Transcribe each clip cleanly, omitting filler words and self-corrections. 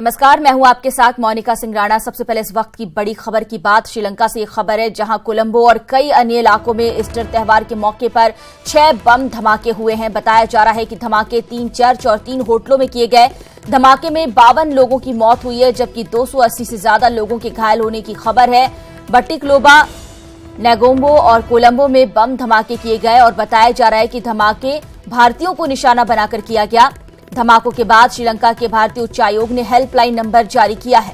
नमस्कार, मैं हूं आपके साथ मोनिका सिंह राणा। सबसे पहले इस वक्त की बड़ी खबर की बात श्रीलंका से एक खबर है, जहां कोलंबो और कई अन्य इलाकों में ईस्टर त्योहार के मौके पर 6 बम धमाके हुए हैं। बताया जा रहा है कि धमाके 3 चर्च और 3 होटलों में किए गए। धमाके में 52 लोगों की मौत हुई है, जबकि 280 से ज्यादा लोगों के घायल होने की खबर है। बट्टिक्लोबा, नेगोम्बो और कोलंबो में बम धमाके किए गए और बताया जा रहा है कि धमाके भारतीयों को निशाना बनाकर किया गया। धमाकों के बाद श्रीलंका के भारतीय उच्चायोग ने हेल्पलाइन नंबर जारी किया है।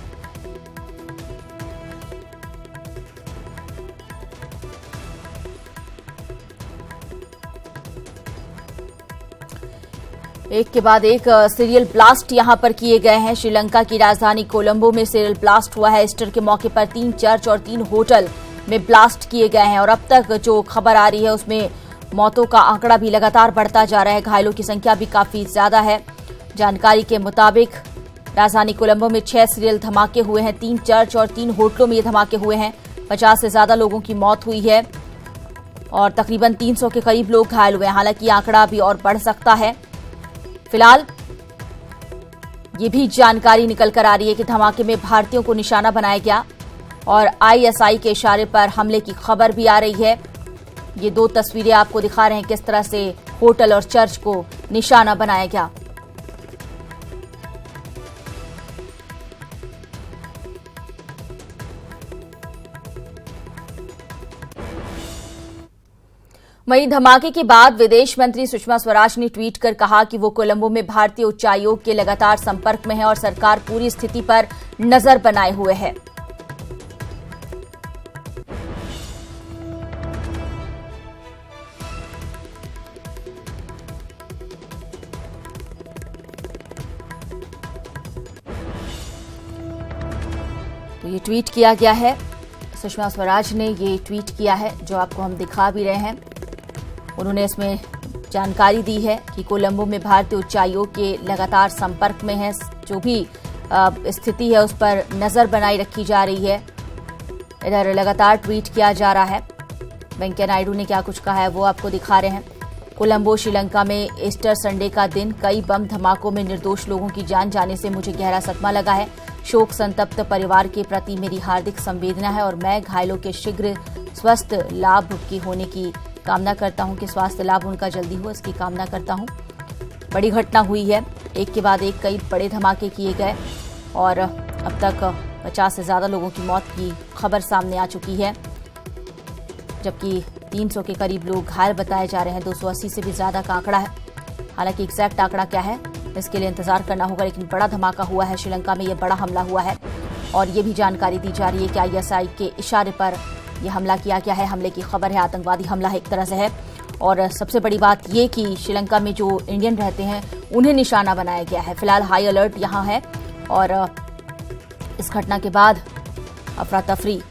एक के बाद एक सीरियल ब्लास्ट यहां पर किए गए हैं। श्रीलंका की राजधानी कोलंबो में सीरियल ब्लास्ट हुआ है। ईस्टर के मौके पर 3 चर्च और 3 होटल में ब्लास्ट किए गए हैं और अब तक जो खबर आ रही है उसमें मौतों का आंकड़ा भी लगातार बढ़ता जा रहा है। घायलों की संख्या भी काफी ज्यादा है। जानकारी के मुताबिक राजधानी कोलंबो में 6 सीरियल धमाके हुए हैं। 3 चर्च और 3 होटलों में ये धमाके हुए हैं। 50 से ज्यादा लोगों की मौत हुई है और तकरीबन 300 के करीब लोग घायल हुए हैं। हालांकि आंकड़ा भी और बढ़ सकता है। फिलहाल ये भी जानकारी निकल कर आ रही है कि धमाके में भारतीयों को निशाना बनाया गया और आईएसआई के इशारे पर हमले की खबर भी आ रही है। ये 2 तस्वीरें आपको दिखा रहे हैं किस तरह से होटल और चर्च को निशाना बनाया गया। वहीं धमाके के बाद विदेश मंत्री सुषमा स्वराज ने ट्वीट कर कहा कि वो कोलंबो में भारतीय उच्चायोग के लगातार संपर्क में है और सरकार पूरी स्थिति पर नजर बनाए हुए है। तो ये ट्वीट किया गया है, सुषमा स्वराज ने ये ट्वीट किया है जो आपको हम दिखा भी रहे हैं। उन्होंने इसमें जानकारी दी है कि कोलंबो में भारतीय उच्चायोग के लगातार संपर्क में है। जो भी स्थिति है उस पर नजर बनाई रखी जा रही है। इधर लगातार ट्वीट किया जा रहा है। वेंकैया नायडू ने क्या कुछ कहा है वो आपको दिखा रहे हैं। कोलंबो, श्रीलंका में ईस्टर संडे का दिन कई बम धमाकों में निर्दोष लोगों की जान जाने से मुझे गहरा सदमा लगा है। शोक संतप्त परिवार के प्रति मेरी हार्दिक संवेदना है और मैं घायलों के शीघ्र स्वास्थ्य लाभ की होने की कामना करता हूं, कि स्वास्थ्य लाभ उनका जल्दी हो, इसकी कामना करता हूं। बड़ी घटना हुई है, एक के बाद एक कई बड़े धमाके किए गए और अब तक 50 से ज्यादा लोगों की मौत की खबर सामने आ चुकी है, जबकि 300 के करीब लोग घायल बताए जा रहे हैं। 280 से भी ज्यादा का आंकड़ा है। हालांकि एग्जैक्ट आंकड़ा क्या है इसके लिए इंतजार करना होगा, लेकिन बड़ा धमाका हुआ है श्रीलंका में। यह बड़ा हमला हुआ है और ये भी जानकारी दी जा रही है कि आईएसआई के इशारे पर यह हमला किया गया है। हमले की खबर है, आतंकवादी हमला है एक तरह से है। और सबसे बड़ी बात ये कि श्रीलंका में जो इंडियन रहते हैं उन्हें निशाना बनाया गया है। फिलहाल हाई अलर्ट यहाँ है और इस घटना के बाद अफरा तफरी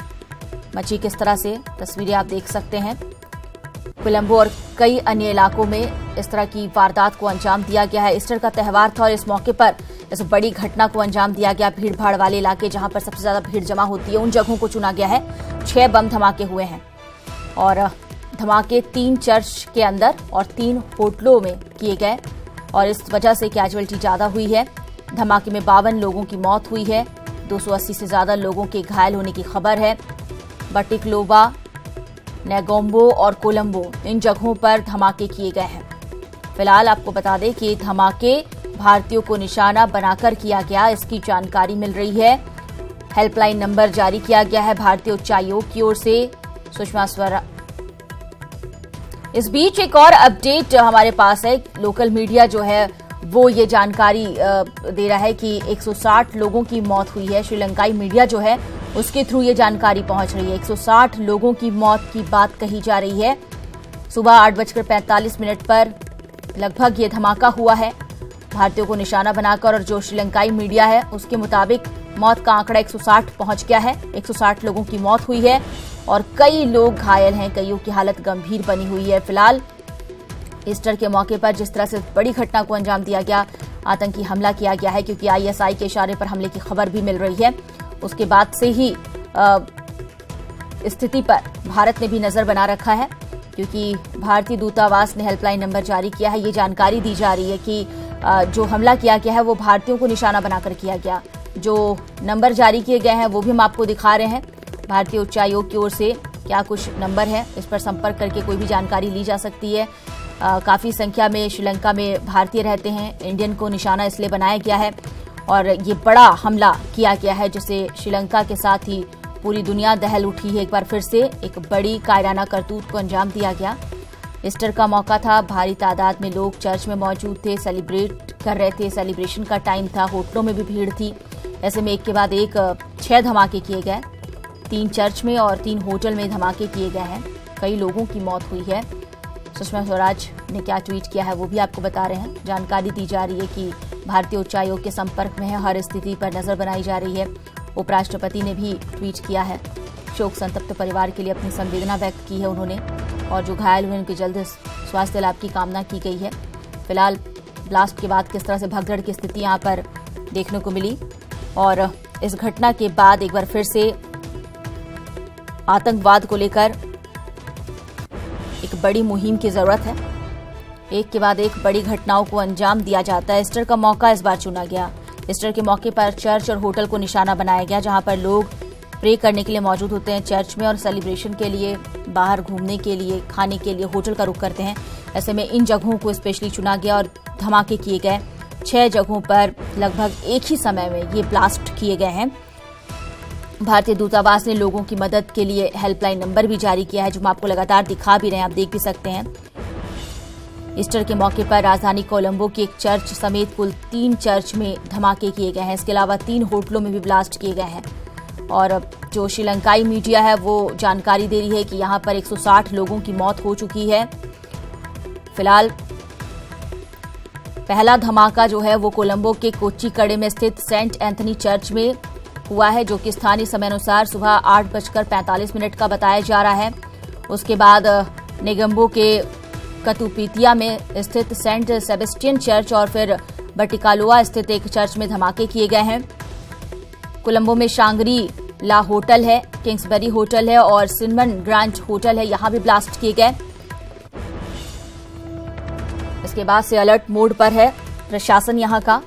मची किस तरह से, तस्वीरें आप देख सकते हैं। कोलंबो और कई अन्य इलाकों में इस तरह की वारदात को अंजाम दिया गया है। ईस्टर का त्योहार था और इस मौके पर इस बड़ी घटना को अंजाम दिया गया। भीड़ भाड़ वाले इलाके जहां पर सबसे ज्यादा भीड़ जमा होती है उन जगहों को चुना गया है। 6 बम धमाके हुए हैं और धमाके 3 चर्च के अंदर और 3 होटलों में किए गए और इस वजह से कैजुअलिटी ज्यादा हुई है। धमाके में 52 लोगों की मौत हुई है। 280 से ज्यादा लोगों के घायल होने की खबर है। बट्टिक्लोबा, नेगोम्बो और कोलंबो, इन जगहों पर धमाके किए गए हैं। फिलहाल आपको बता दें कि धमाके भारतीयों को निशाना बनाकर किया गया, इसकी जानकारी मिल रही है। हेल्पलाइन नंबर जारी किया गया है भारतीय उच्चायोग की ओर से। सुषमा स्वराज, इस बीच एक और अपडेट हमारे पास है। लोकल मीडिया जो है वो ये जानकारी दे रहा है कि 160 लोगों की मौत हुई है। श्रीलंकाई मीडिया जो है उसके थ्रू ये जानकारी पहुंच रही है। 160 लोगों की मौत की बात कही जा रही है। सुबह 8:45 पर लगभग ये धमाका हुआ है भारतीयों को निशाना बनाकर, और जो श्रीलंकाई मीडिया है उसके मुताबिक मौत का आंकड़ा 160 पहुंच गया है। 160 लोगों की मौत हुई है और कई लोग घायल हैं, कईयों की हालत गंभीर बनी हुई है। फिलहाल ईस्टर के मौके पर जिस तरह से बड़ी घटना को अंजाम दिया गया, आतंकी हमला किया गया है, क्योंकि आईएसआई के इशारे पर हमले की खबर भी मिल रही है। उसके बाद से ही स्थिति पर भारत ने भी नजर बना रखा है, क्योंकि भारतीय दूतावास ने हेल्पलाइन नंबर जारी किया है। ये जानकारी दी जा रही है कि जो हमला किया गया है वो भारतीयों को निशाना बनाकर किया गया। जो नंबर जारी किए गए हैं वो भी हम आपको दिखा रहे हैं। भारतीय उच्चायोग की ओर से क्या कुछ नंबर है, इस पर संपर्क करके कोई भी जानकारी ली जा सकती है। काफ़ी संख्या में श्रीलंका में भारतीय रहते हैं। इंडियन को निशाना इसलिए बनाया गया है और ये बड़ा हमला किया गया है जिससे श्रीलंका के साथ ही पूरी दुनिया दहल उठी है। एक बार फिर से एक बड़ी कायराना करतूत को अंजाम दिया गया। ईस्टर का मौका था, भारी तादाद में लोग चर्च में मौजूद थे, सेलिब्रेट कर रहे थे, सेलिब्रेशन का टाइम था, होटलों में भी भीड़ थी। ऐसे में एक के बाद एक 6 धमाके किए गए, 3 चर्च में और 3 होटल में धमाके किए गए हैं। कई लोगों की मौत हुई है। सुषमा स्वराज ने क्या ट्वीट किया है वो भी आपको बता रहे हैं। जानकारी दी जा रही है कि भारतीय उच्चायोग के संपर्क में है, हर स्थिति पर नजर बनाई जा रही है। उपराष्ट्रपति ने भी ट्वीट किया है, शोक संतप्त परिवार के लिए अपनी संवेदना व्यक्त की है उन्होंने, और जो घायल हुए उनके जल्द स्वास्थ्य लाभ की कामना की गई है। फिलहाल ब्लास्ट के बाद किस तरह से भगदड़ की स्थिति यहां पर देखने को मिली और इस घटना के बाद एक बार फिर से आतंकवाद को लेकर एक बड़ी मुहिम की जरूरत है। एक के बाद एक बड़ी घटनाओं को अंजाम दिया जाता है। ईस्टर का मौका इस बार चुना गया। ईस्टर के मौके पर चर्च और होटल को निशाना बनाया गया, जहां पर लोग प्रे करने के लिए मौजूद होते हैं चर्च में और सेलिब्रेशन के लिए, बाहर घूमने के लिए, खाने के लिए होटल का रुख करते हैं। ऐसे में इन जगहों को स्पेशली चुना गया और धमाके किए गए। 6 जगहों पर लगभग एक ही समय में ये ब्लास्ट किए गए हैं। भारतीय दूतावास ने लोगों की मदद के लिए हेल्पलाइन नंबर भी जारी किया है, जो हम आपको लगातार दिखा भी रहे हैं, आप देख भी सकते हैं। ईस्टर के मौके पर राजधानी कोलंबो की एक चर्च समेत कुल 3 चर्च में धमाके किए गए हैं। इसके अलावा 3 होटलों में भी ब्लास्ट किए गए हैं और जो श्रीलंकाई मीडिया है वो जानकारी दे रही है कि यहां पर 160 लोगों की मौत हो चुकी है। फिलहाल पहला धमाका जो है वो कोलंबो के कोच्चिकड़े में स्थित सेंट एंथनी चर्च में हुआ है, जो कि स्थानीय समय अनुसार सुबह 8:45 का बताया जा रहा है। उसके बाद नेगंबो के कतुपीतिया में स्थित सेंट सेबेस्टियन चर्च और फिर बटिकालोआ स्थित एक चर्च में धमाके किए गए हैं। कोलंबो में शांग्री ला होटल है, किंग्सबरी होटल है और सिनमन ग्रांट होटल है, यहां भी ब्लास्ट किए गए। इसके बाद से अलर्ट मोड पर है प्रशासन यहां का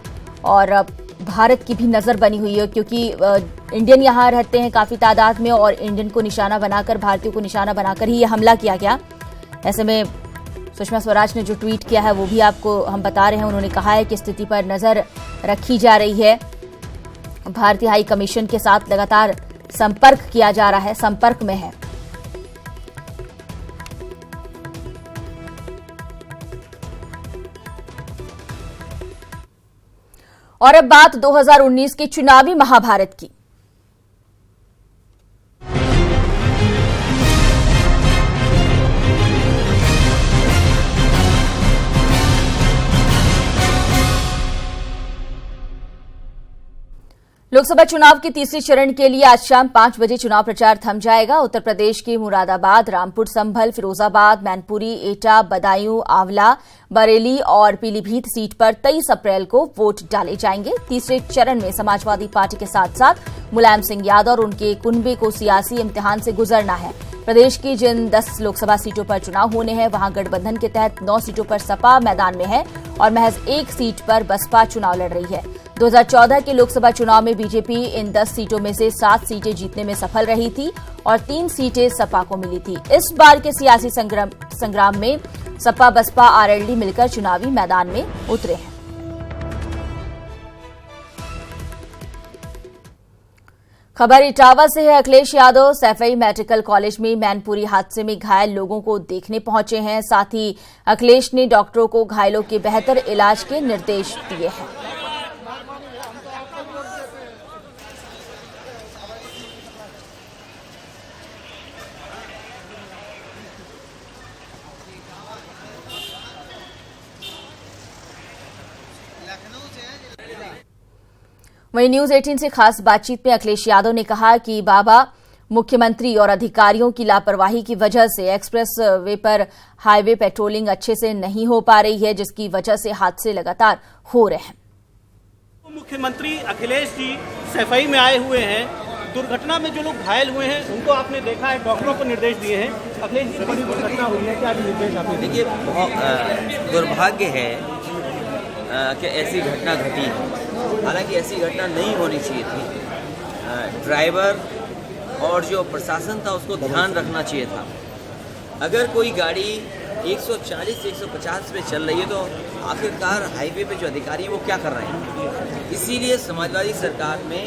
और भारत की भी नजर बनी हुई है, क्योंकि इंडियन यहां रहते हैं काफी तादाद में और इंडियन को निशाना बनाकर, भारतीयों को निशाना बनाकर ही यह हमला किया गया। ऐसे में सुषमा स्वराज ने जो ट्वीट किया है वो भी आपको हम बता रहे हैं। उन्होंने कहा है कि स्थिति पर नजर रखी जा रही है, भारतीय हाई कमीशन के साथ लगातार संपर्क किया जा रहा है, संपर्क में है। और अब बात 2019 के चुनावी महाभारत की। लोकसभा चुनाव के तीसरे चरण के लिए आज शाम 5 बजे चुनाव प्रचार थम जाएगा। उत्तर प्रदेश के मुरादाबाद, रामपुर संभल, फिरोजाबाद, मैनपुरी, एटा, बदायूं, आंवला, बरेली और पीलीभीत सीट पर 23 अप्रैल को वोट डाले जाएंगे। तीसरे चरण में समाजवादी पार्टी के साथ साथ मुलायम सिंह यादव और उनके कुनबे को सियासी इम्तिहान से गुजरना है। प्रदेश की जिन 10 लोकसभा सीटों पर चुनाव होने हैं वहां गठबंधन के तहत 9 सीटों पर सपा मैदान में है और महज 1 सीट पर बसपा चुनाव लड़ रही है। 2014 के लोकसभा चुनाव में बीजेपी इन 10 सीटों में से 7 सीटें जीतने में सफल रही थी और 3 सीटें सपा को मिली थी। इस बार के सियासी संग्राम में सपा, बसपा, आरएलडी मिलकर चुनावी मैदान में उतरे हैं। खबर इटावा से है। अखिलेश यादव सैफई मेडिकल कॉलेज में मैनपुरी हादसे में घायल लोगों को देखने पहुंचे हैं। साथ ही अखिलेश ने डॉक्टरों को घायलों के बेहतर इलाज के निर्देश दिए हैं। वहीं न्यूज 18 से खास बातचीत में अखिलेश यादव ने कहा कि बाबा, मुख्यमंत्री और अधिकारियों की लापरवाही की वजह से एक्सप्रेस वे पर हाईवे पेट्रोलिंग अच्छे से नहीं हो पा रही है, जिसकी वजह से हादसे लगातार हो रहे हैं। मुख्यमंत्री अखिलेश जी सफाई में आए हुए हैं। दुर्घटना में जो लोग घायल हुए हैं उनको आपने देखा है, डॉक्टरों को निर्देश दिए हैं। अखिलेश जी, बड़ी दुर्घटना हुई है, क्या निर्देश आपने? देखिए, बहुत दुर्भाग्य है कि ऐसी घटना घटी है। हालांकि ऐसी घटना नहीं होनी चाहिए थी। ड्राइवर और जो प्रशासन था उसको ध्यान रखना चाहिए था। अगर कोई गाड़ी 140 से 150 पे चल रही है तो आखिरकार हाईवे पे जो अधिकारी हैं वो क्या कर रहे हैं। इसीलिए समाजवादी सरकार में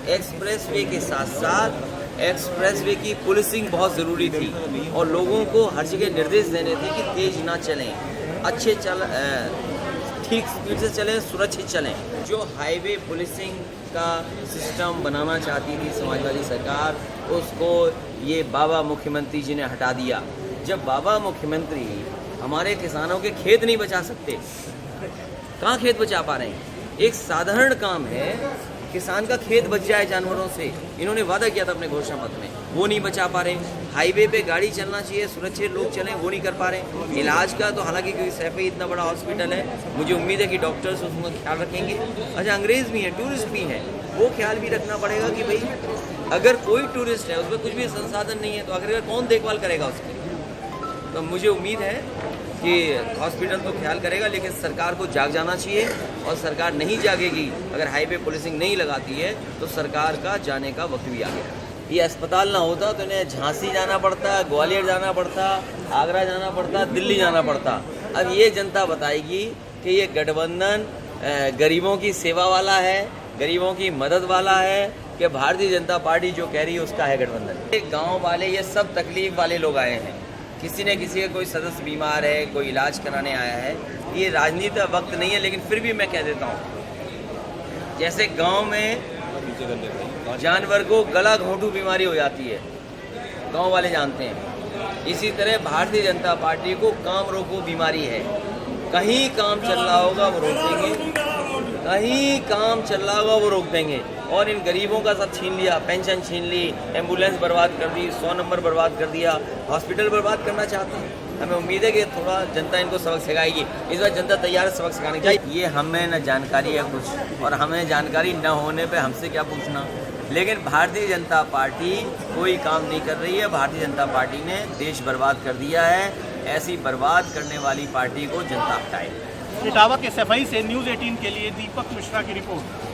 एक्सप्रेसवे के साथ साथ एक्सप्रेसवे की पुलिसिंग बहुत ज़रूरी थी और लोगों को हर जगह निर्देश देने थे कि तेज़ ना चलें, अच्छे ठीक स्पीड से चलें, सुरक्षित चलें। जो हाईवे पुलिसिंग का सिस्टम बनाना चाहती थी समाजवादी सरकार, उसको ये बाबा मुख्यमंत्री जी ने हटा दिया। जब बाबा मुख्यमंत्री हमारे किसानों के खेत नहीं बचा सकते, कहाँ खेत बचा पा रहे हैं? एक साधारण काम है किसान का खेत बच जाए जानवरों से, इन्होंने वादा किया था अपने घोषणा पत्र में, वो नहीं बचा पा रहे। हाईवे पे गाड़ी चलना चाहिए, सुरक्षित लोग चलें, वो नहीं कर पा रहे। इलाज का तो हालांकि क्योंकि सैफई इतना बड़ा हॉस्पिटल है, मुझे उम्मीद है कि डॉक्टर्स उसका ख्याल रखेंगे। अच्छा, अंग्रेज़ भी हैं, टूरिस्ट भी हैं, वो ख्याल भी रखना पड़ेगा कि भाई अगर कोई टूरिस्ट है उसमें कुछ भी संसाधन नहीं है तो आखिर कौन देखभाल करेगा उसकी। तो मुझे उम्मीद है कि हॉस्पिटल तो ख्याल करेगा, लेकिन सरकार को जाग जाना चाहिए और सरकार नहीं जागेगी, अगर हाईवे पुलिसिंग नहीं लगाती है तो सरकार का जाने का वक्त भी आ गया। ये अस्पताल ना होता तो इन्हें झांसी जाना पड़ता, ग्वालियर जाना पड़ता, आगरा जाना पड़ता, दिल्ली जाना पड़ता। अब ये जनता बताएगी कि ये गठबंधन गरीबों की सेवा वाला है, गरीबों की मदद वाला है, कि भारतीय जनता पार्टी जो कह रही है उसका है गठबंधन। गाँव वाले ये सब तकलीफ वाले लोग आए हैं, किसी न किसी का कोई सदस्य बीमार है, कोई इलाज कराने आया है। ये राजनीति का वक्त नहीं है, लेकिन फिर भी मैं कह देता हूँ, जैसे गांव में जानवर को गला घोंटू बीमारी हो जाती है, गांव वाले जानते हैं, इसी तरह भारतीय जनता पार्टी को काम रोको बीमारी है। कहीं काम चल रहा होगा वो रोक देंगे, कहीं काम चल रहा होगा वो रोक देंगे। और इन गरीबों का सब छीन लिया, पेंशन छीन ली, एम्बुलेंस बर्बाद कर दी, 100 नंबर बर्बाद कर दिया, हॉस्पिटल बर्बाद करना चाहते हैं। हमें उम्मीद है कि थोड़ा जनता इनको सबक सिखाएगी। इस बार जनता तैयार है सबक सिखाने की। ये हमें न जानकारी है कुछ, और हमें जानकारी न होने पे हमसे क्या पूछना। लेकिन भारतीय जनता पार्टी कोई काम नहीं कर रही है। भारतीय जनता पार्टी ने देश बर्बाद कर दिया है। ऐसी बर्बाद करने वाली पार्टी को जनता हटाए। इटावा के सफाई से न्यूज़ 18 के लिए दीपक मिश्रा की रिपोर्ट।